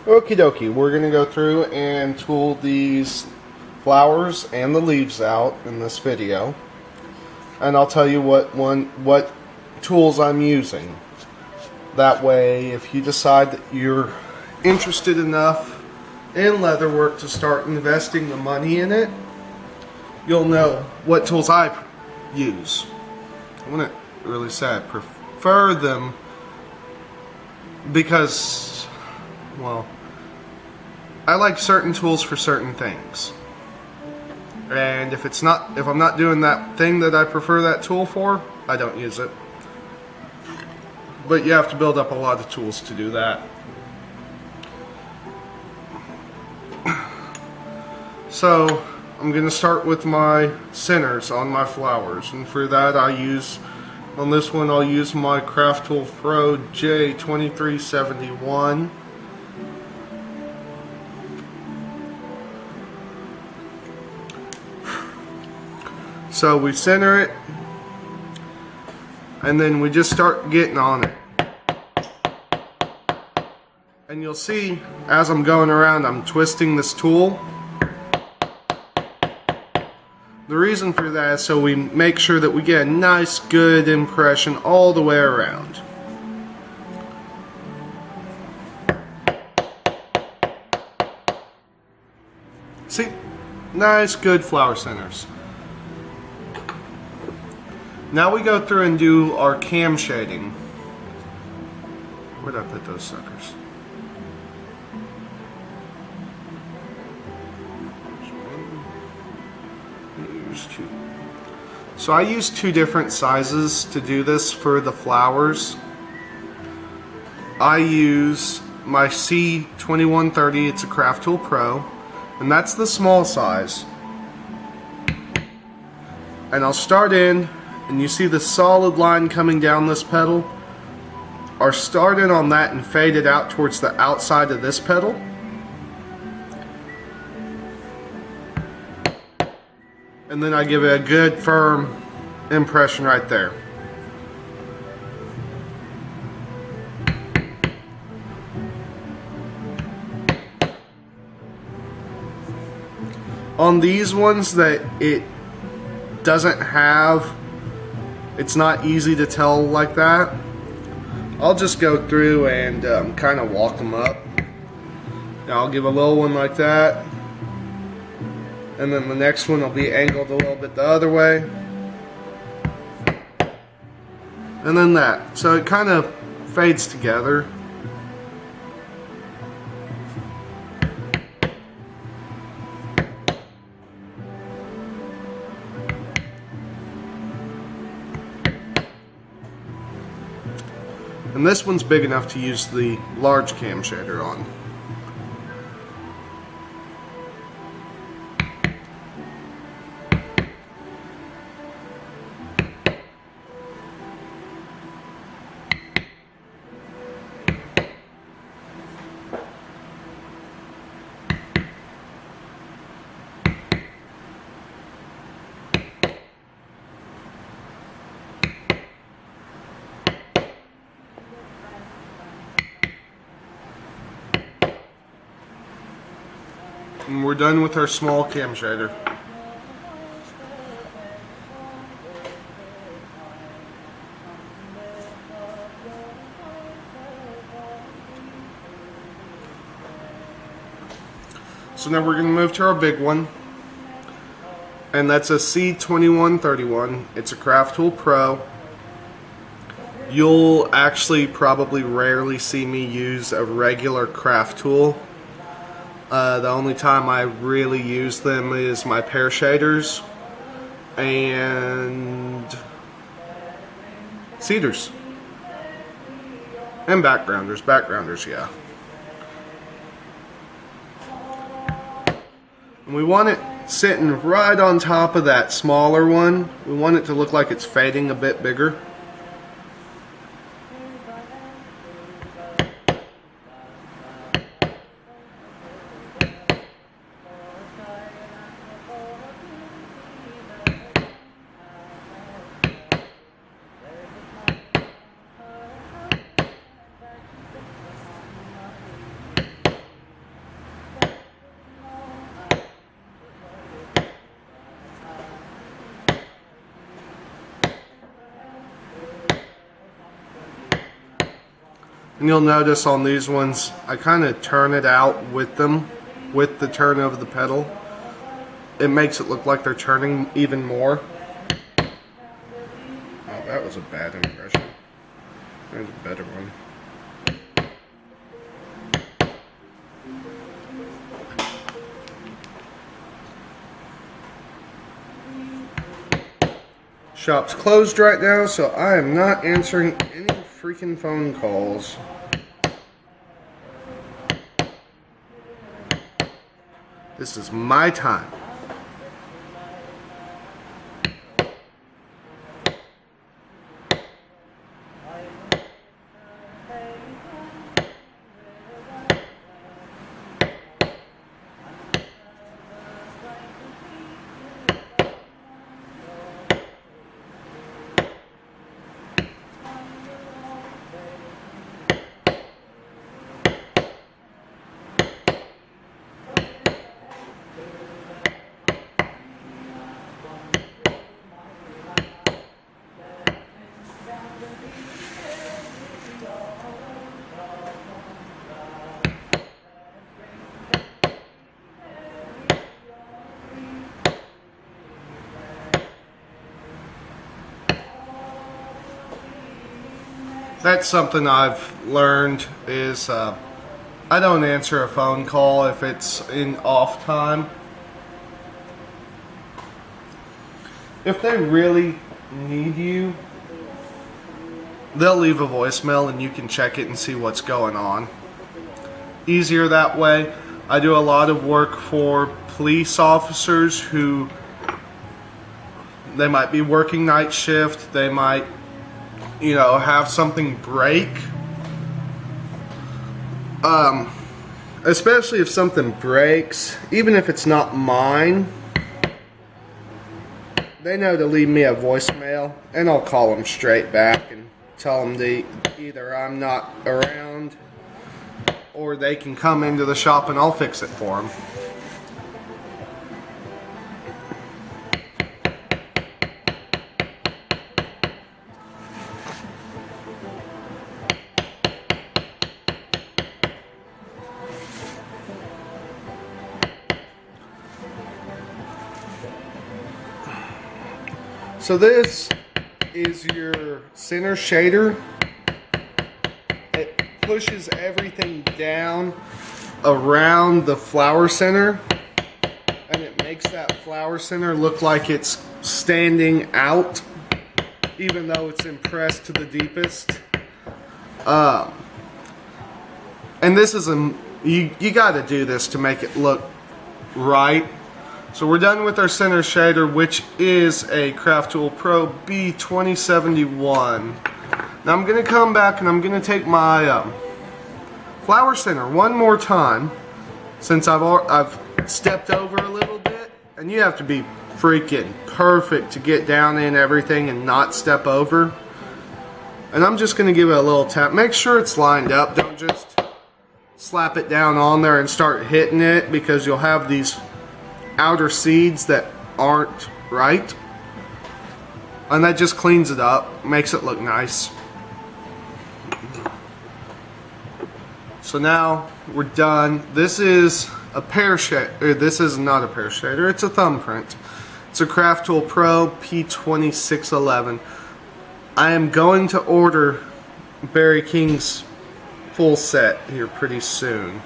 Okie dokie, we're going to go through and tool these flowers and the leaves out in this video. And I'll tell you what tools I'm using. That way, if you decide that you're interested enough in leatherwork to start investing the money in it, you'll know what tools I use. I wouldn't really say I prefer them because, well, I like certain tools for certain things. And if I'm not doing that thing that I prefer that tool for, I don't use it. But you have to build up a lot of tools to do that. So I'm going to start with my centers on my flowers, and for that on this one I'll use my Craft Tool Pro J2371. So we center it, and then we just start getting on it. And you'll see as I'm going around, I'm twisting this tool. The reason for that is so we make sure that we get a nice, good impression all the way around. See? Nice, good flower centers. Now we go through and do our cam shading. Where'd I put those suckers? So I use two different sizes to do this for the flowers. I use my C2130, it's a Craft Tool Pro, and that's the small size. And I'll start in, and you see the solid line coming down this petal. I'll start in on that and fade it out towards the outside of this petal. And then I give it a good firm impression right there. On these ones that it doesn't have, it's not easy to tell like that, I'll just go through and kind of walk them up. Now I'll give a little one like that, and then the next one will be angled a little bit the other way, and then that. So it kind of fades together. And this one's big enough to use the large cam shader on. And we're done with our small cam shader. So now we're going to move to our big one, and that's a C2131. It's a Craft Tool Pro. You'll actually probably rarely see me use a regular craft tool. The only time I really use them is my pear shaders and cedars and backgrounders, yeah. And we want it sitting right on top of that smaller one. We want it to look like it's fading a bit bigger. And you'll notice on these ones, I kind of turn it out with them, with the turn of the pedal. It makes it look like they're turning even more. Oh, that was a bad impression. There's a better one. Shop's closed right now, so I am not answering any freaking phone calls. This is my time. That's something I've learned is I don't answer a phone call if it's in off time. If they really need you, they'll leave a voicemail and you can check it and see what's going on. Easier that way. I do a lot of work for police officers who they might be working night shift, they might have something break. Especially if something breaks, even if it's not mine, they know to leave me a voicemail, and I'll call them straight back and tell them either I'm not around, or they can come into the shop and I'll fix it for them. So this is your center shader. It pushes everything down around the flower center, and it makes that flower center look like it's standing out, even though it's impressed to the deepest. And this is you got to do this to make it look right. So we're done with our center shader, which is a Craft Tool Pro B2071. Now I'm going to come back and I'm going to take my flower center one more time, since I've stepped over a little bit, and you have to be freaking perfect to get down in everything and not step over. And I'm just going to give it a little tap. Make sure it's lined up. Don't just slap it down on there and start hitting it, because you'll have these outer seeds that aren't right, and that just cleans it up, makes it look nice. So now we're done. This is a pear shader. This is not a pear shader, it's a thumbprint. It's a Craft Tool Pro P2611. I am going to order Barry King's full set here pretty soon.